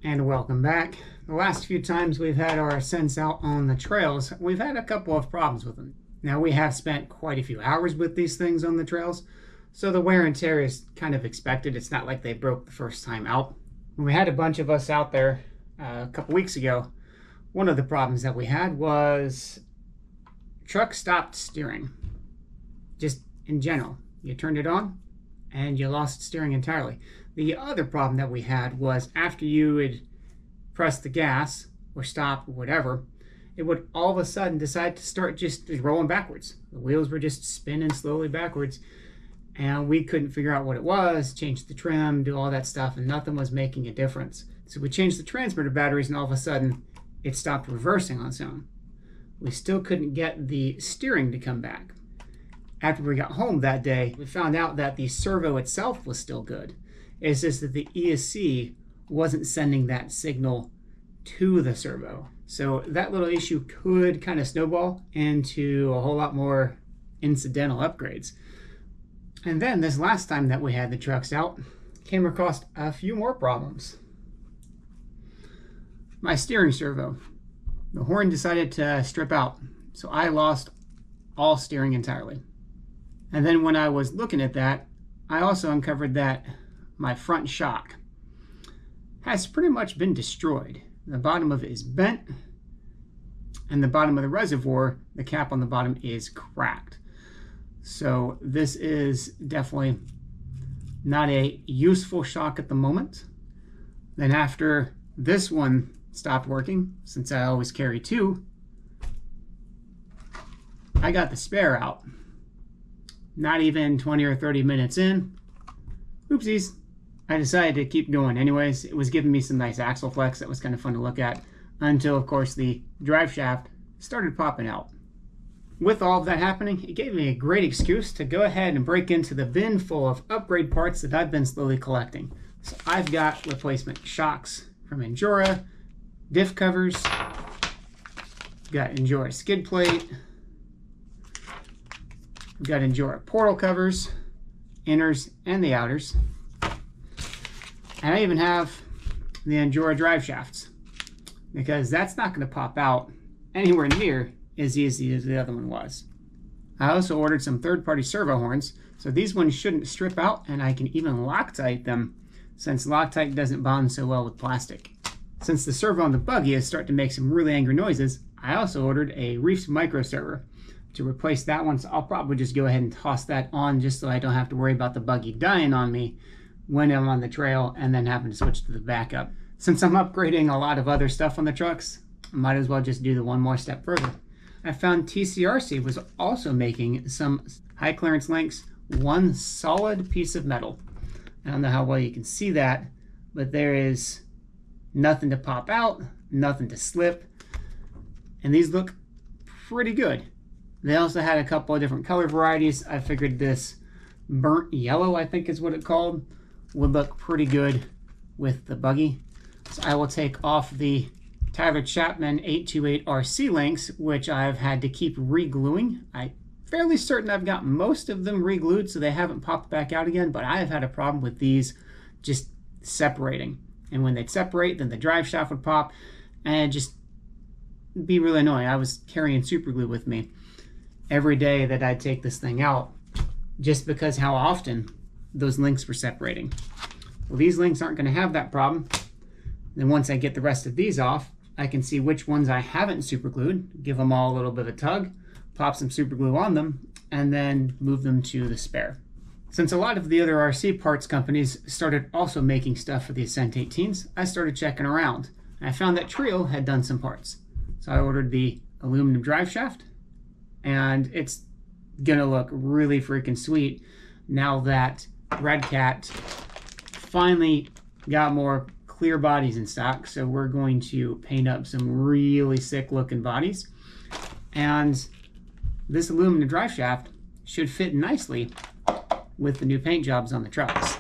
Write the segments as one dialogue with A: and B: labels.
A: And welcome back. The last few times we've had our ascents out on the trails, we've had a couple of problems with them. Now, we have spent quite a few hours with these things on the trails, so the wear and tear is kind of expected. It's not like they broke the first time out. When we had a bunch of us out there a couple weeks ago, one of the problems that we had was truck stopped steering. Just in general, you turned it on and you lost steering entirely. The other problem that we had was after you would press the gas or stop or whatever, it would all of a sudden decide to start just rolling backwards. The wheels were just spinning slowly backwards, and we couldn't figure out what it was, change the trim, do all that stuff, and nothing was making a difference. So we changed the transmitter batteries, and all of a sudden it stopped reversing on its own. We still couldn't get the steering to come back. After we got home that day, we found out that the servo itself was still good. It's just that the ESC wasn't sending that signal to the servo. So that little issue could kind of snowball into a whole lot more incidental upgrades. And then this last time that we had the trucks out, came across a few more problems. My steering servo, the horn decided to strip out, so I lost all steering entirely. And then when I was looking at that, I also uncovered that my front shock has pretty much been destroyed. The bottom of it is bent, and the bottom of the reservoir, the cap on the bottom, is cracked. So this is definitely not a useful shock at the moment. Then after this one stopped working, since I always carry two, I got the spare out. Not even 20 or 30 minutes in, oopsies, I decided to keep going anyways. It was giving me some nice axle flex that was kind of fun to look at, until of course the drive shaft started popping out. With all of that happening, it gave me a great excuse to go ahead and break into the bin full of upgrade parts that I've been slowly collecting. So I've got replacement shocks from Endura, diff covers, got Endura skid plate, we've got Endura portal covers, inners and the outers. And I even have the Endura drive shafts, because that's not going to pop out anywhere near as easy as the other one was. I also ordered some third-party servo horns, so these ones shouldn't strip out, and I can even Loctite them, since Loctite doesn't bond so well with plastic. Since the servo on the buggy is starting to make some really angry noises, I also ordered a Reefs micro server to replace that one, so I'll probably just go ahead and toss that on just so I don't have to worry about the buggy dying on me when I'm on the trail and then having to switch to the backup. Since I'm upgrading a lot of other stuff on the trucks, I might as well just do the one more step further. I found TCRC was also making some high clearance links, one solid piece of metal. I don't know how well you can see that, but there is nothing to pop out, nothing to slip, and these look pretty good. They also had a couple of different color varieties. I figured this burnt yellow, I think is what it's called, would look pretty good with the buggy. So I will take off the Tyler Chapman 828 RC links, which I've had to keep re-gluing. I'm fairly certain I've got most of them re-glued so they haven't popped back out again, but I have had a problem with these just separating. And when they'd separate, then the drive shaft would pop, and it'd just be really annoying. I was carrying super glue with me every day that I'd take this thing out, just because how often those links were separating. Well, these links aren't going to have that problem. Then once I get the rest of these off, I can see which ones I haven't super glued, give them all a little bit of a tug, pop some super glue on them, and then move them to the spare. Since a lot of the other RC parts companies started also making stuff for the Ascent 18s, I started checking around. I found that Trio had done some parts. So I ordered the aluminum drive shaft, and it's gonna look really freaking sweet now that Redcat finally got more clear bodies in stock. So we're going to paint up some really sick looking bodies, and this aluminum drive shaft should fit nicely with the new paint jobs on the trucks.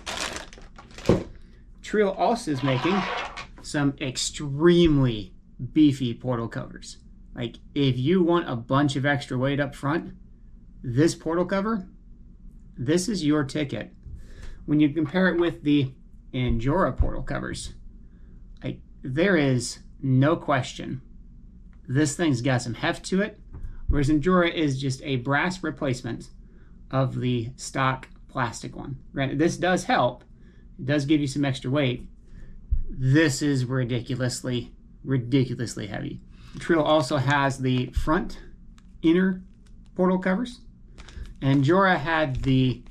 A: Trio also is making some extremely beefy portal covers. Like, if you want a bunch of extra weight up front, this portal cover, this is your ticket. When you compare it with the Endura portal covers, like, there is no question this thing's got some heft to it, whereas Endura is just a brass replacement of the stock plastic one. Granted, this does help. It does give you some extra weight. This is ridiculously heavy. The Trail also has the front inner portal covers, and Endura had the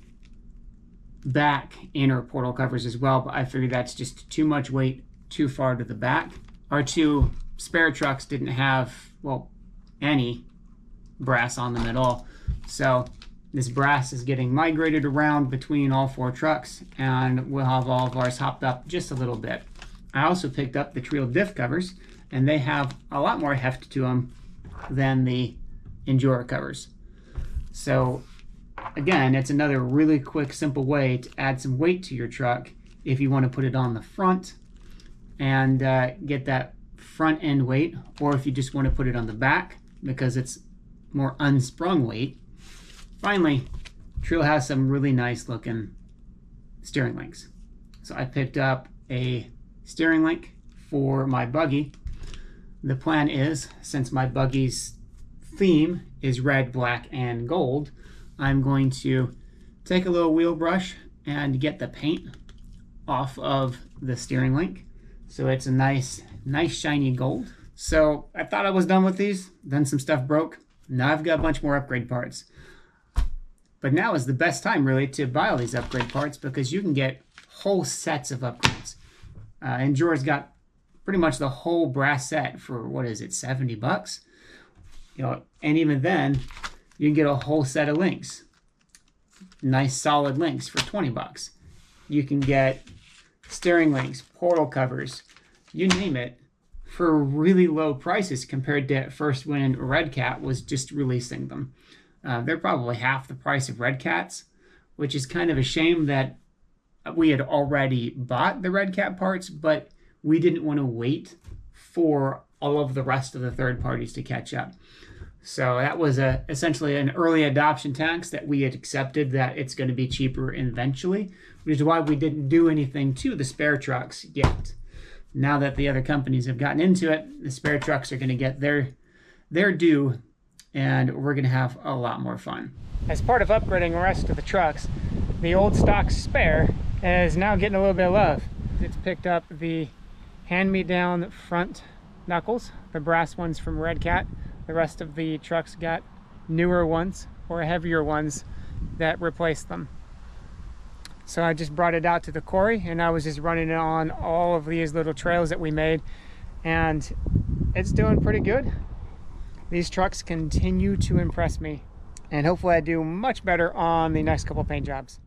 A: back inner portal covers as well, but I figured that's just too much weight too far to the back. Our two spare trucks didn't have, well, any brass on them at all, so this brass is getting migrated around between all four trucks, and we'll have all of ours hopped up just a little bit. I also picked up the Trail diff covers, and they have a lot more heft to them than the Endura covers. So again, it's another really quick, simple way to add some weight to your truck if you want to put it on the front and get that front end weight, or if you just want to put it on the back because it's more unsprung weight. Finally, Trail has some really nice looking steering links. So I picked up a steering link for my buggy. The plan is, since my buggy's theme is red, black, and gold, I'm going to take a little wheel brush and get the paint off of the steering link so it's a nice shiny gold. So I thought I was done with these, then some stuff broke. Now I've got a bunch more upgrade parts. But now is the best time really to buy all these upgrade parts because you can get whole sets of upgrades. Endura's got pretty much the whole brass set for, what is it, 70 bucks? You know, and even then, you can get a whole set of links. Nice solid links for 20 bucks. You can get steering links, portal covers, you name it, for really low prices compared to first when Redcat was just releasing them. They're probably half the price of Redcats, which is kind of a shame that we had already bought the Redcat parts, but we didn't want to wait for all of the rest of the third parties to catch up. So that was essentially an early adoption tax that we had accepted that it's going to be cheaper eventually, which is why we didn't do anything to the spare trucks yet. Now that the other companies have gotten into it, the spare trucks are going to get their due, and we're going to have a lot more fun. As part of upgrading the rest of the trucks, the old stock spare is now getting a little bit of love. It's picked up the hand-me-down front knuckles, the brass ones from Redcat. The rest of the trucks got newer ones or heavier ones that replaced them. So I just brought it out to the quarry and I was just running it on all of these little trails that we made, and it's doing pretty good. These trucks continue to impress me, and hopefully I do much better on the next couple paint jobs.